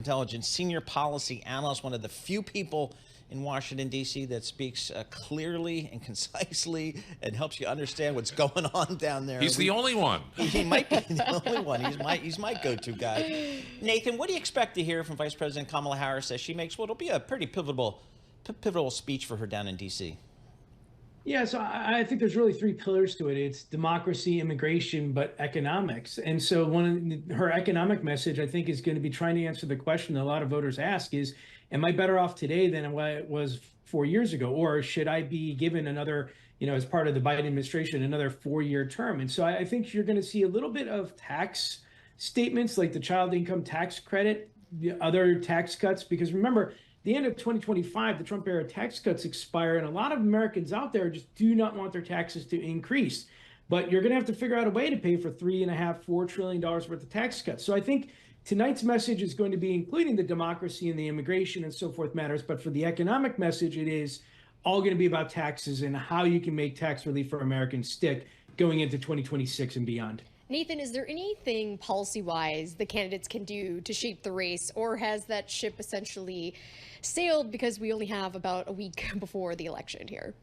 Intelligence senior policy analyst, one of the few people in Washington, D.C. that speaks clearly and concisely and helps you understand what's going on down there. He's the only one. He might be the only one. He's my go-to guy. Nathan, what do you expect to hear from Vice President Kamala Harris as she makes what will be a pretty pivotal speech for her down in D.C.? Yeah, so I think there's really three pillars to it. It's democracy, immigration, but economics. And so her economic message, I think, is going to be trying to answer the question that a lot of voters ask is, am I better off today than I was 4 years ago? Or should I be given another, as part of the Biden administration, another 4-year term? And so I think you're going to see a little bit of tax statements like the child income tax credit, the other tax cuts, because remember, the end of 2025, the Trump era tax cuts expire, and a lot of Americans out there just do not want their taxes to increase. But you're going to have to figure out a way to pay for $3.5–4 trillion worth of tax cuts. So I think tonight's message is going to be including the democracy and the immigration and so forth matters. But for the economic message, it is all going to be about taxes and how you can make tax relief for Americans stick going into 2026 and beyond. Nathan, is there anything policy-wise the candidates can do to shape the race, or has that ship essentially sailed because we only have about a week before the election here?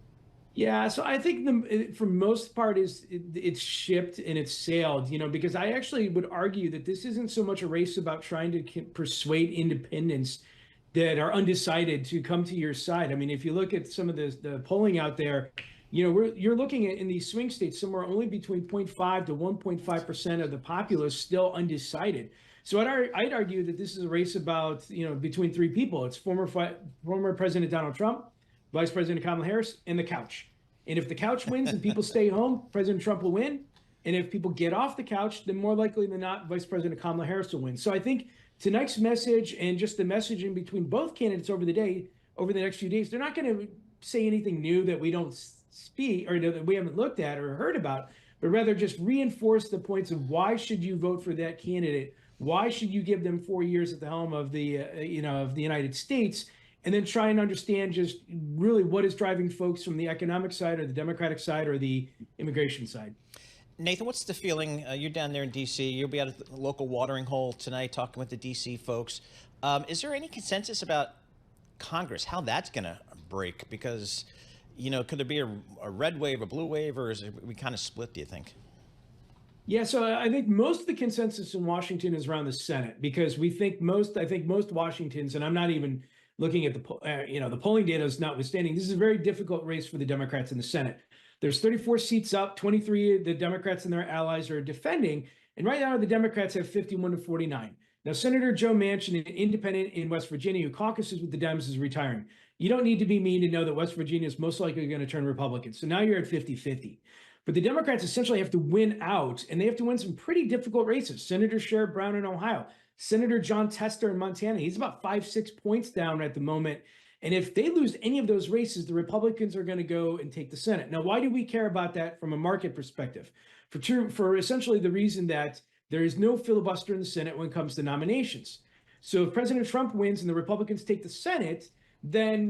Yeah, so I think for most part it's shipped and it's sailed, because I actually would argue that this isn't so much a race about trying to persuade independents that are undecided to come to your side. I mean, if you look at some of the polling out there, you're looking at in these swing states somewhere only between 0.5 to 1.5% of the populace still undecided. So I'd argue that this is a race about, between three people. It's former President Donald Trump, Vice President Kamala Harris, and the couch. And if the couch wins and people stay home, President Trump will win. And if people get off the couch, then more likely than not, Vice President Kamala Harris will win. So I think tonight's message and just the messaging between both candidates over the next few days, they're not going to say anything new that we don't speak or that we haven't looked at or heard about, but rather just reinforce the points of why should you vote for that candidate? Why should you give them 4 years at the helm of the United States? And then try and understand just really what is driving folks from the economic side or the Democratic side or the immigration side. Nathan, what's the feeling? You're down there in D.C. You'll be at the local watering hole tonight talking with the D.C. folks. Is there any consensus about Congress, how that's going to break? Because, could there be a red wave, a blue wave, or is we kind of split, do you think? Yeah, so I think most of the consensus in Washington is around the Senate, because I think most Washingtons, and I'm not even looking at the polling data is notwithstanding, this is a very difficult race for the Democrats in the Senate. There's 34 seats up, 23 the Democrats and their allies are defending, and right now the Democrats have 51 to 49. Now, Senator Joe Manchin, an independent in West Virginia who caucuses with the Dems, is retiring. You don't need to be mean to know that West Virginia is most likely going to turn Republican. So now you're at 50-50. But the Democrats essentially have to win out, and they have to win some pretty difficult races. Senator Sherrod Brown in Ohio, Senator John Tester in Montana, he's about 5-6 points down at the moment. And if they lose any of those races, the Republicans are going to go and take the Senate. Now, why do we care about that from a market perspective? For essentially the reason that there is no filibuster in the Senate when it comes to nominations. So if President Trump wins and the Republicans take the Senate, then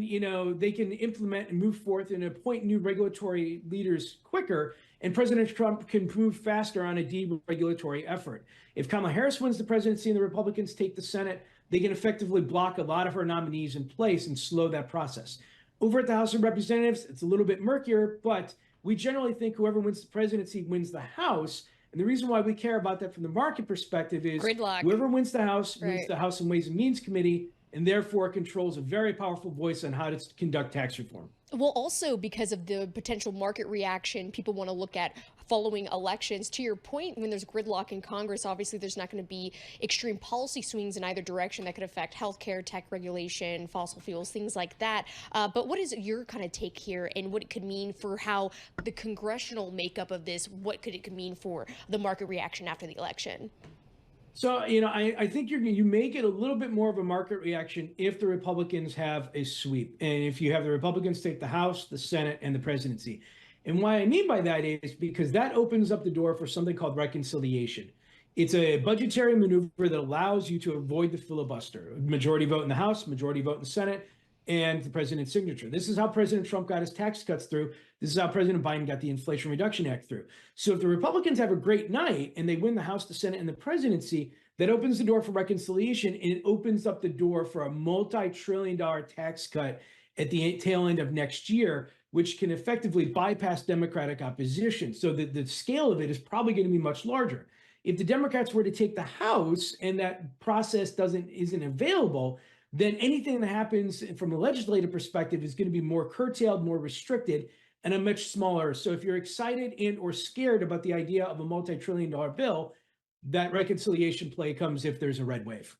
they can implement and move forth and appoint new regulatory leaders quicker, and President Trump can move faster on a deregulatory effort. If Kamala Harris wins the presidency and the Republicans take the Senate, they can effectively block a lot of her nominees in place and slow that process. Over at the House of Representatives, it's a little bit murkier, but we generally think whoever wins the presidency wins the House. And the reason why we care about that from the market perspective is gridlock. Whoever wins the House Right. wins the House and Ways and Means Committee, and therefore controls a very powerful voice on how to conduct tax reform. Well, also because of the potential market reaction people want to look at following elections. To your point, when there's gridlock in Congress, obviously there's not going to be extreme policy swings in either direction that could affect healthcare, tech regulation, fossil fuels, things like that. But what is your kind of take here, and what it could mean for how the congressional makeup of this, what could it mean for the market reaction after the election? So, I think you may get a little bit more of a market reaction if the Republicans have a sweep, and if you have the Republicans take the House, the Senate, and the presidency. And why I mean by that is because that opens up the door for something called reconciliation. It's a budgetary maneuver that allows you to avoid the filibuster. Majority vote in the House, majority vote in the Senate, and the president's signature. This is how President Trump got his tax cuts through. This is how President Biden got the Inflation Reduction Act through. So if the Republicans have a great night and they win the House, the Senate, and the presidency, that opens the door for reconciliation, and it opens up the door for a multi-trillion-dollar tax cut at the tail end of next year, which can effectively bypass Democratic opposition. So the scale of it is probably going to be much larger. If the Democrats were to take the House and that process isn't available, then anything that happens from a legislative perspective is going to be more curtailed, more restricted, and a much smaller. So if you're excited and or scared about the idea of a multi-trillion-dollar bill, that reconciliation play comes if there's a red wave.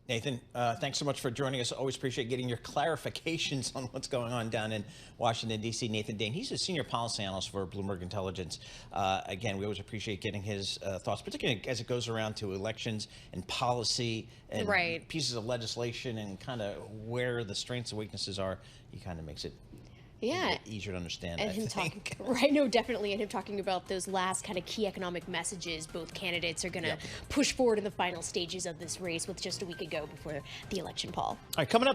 Nathan, thanks so much for joining us. Always appreciate getting your clarifications on what's going on down in Washington, D.C. Nathan Dane, he's a senior policy analyst for Bloomberg Intelligence. Again, we always appreciate getting his thoughts, particularly as it goes around to elections and policy and pieces of legislation and kind of where the strengths and weaknesses are. He kind of makes it easier to understand, and him talking, no, definitely, and him talking about those last kind of key economic messages both candidates are going to push forward in the final stages of this race with just a week ago before the election, Paul. All right, coming up.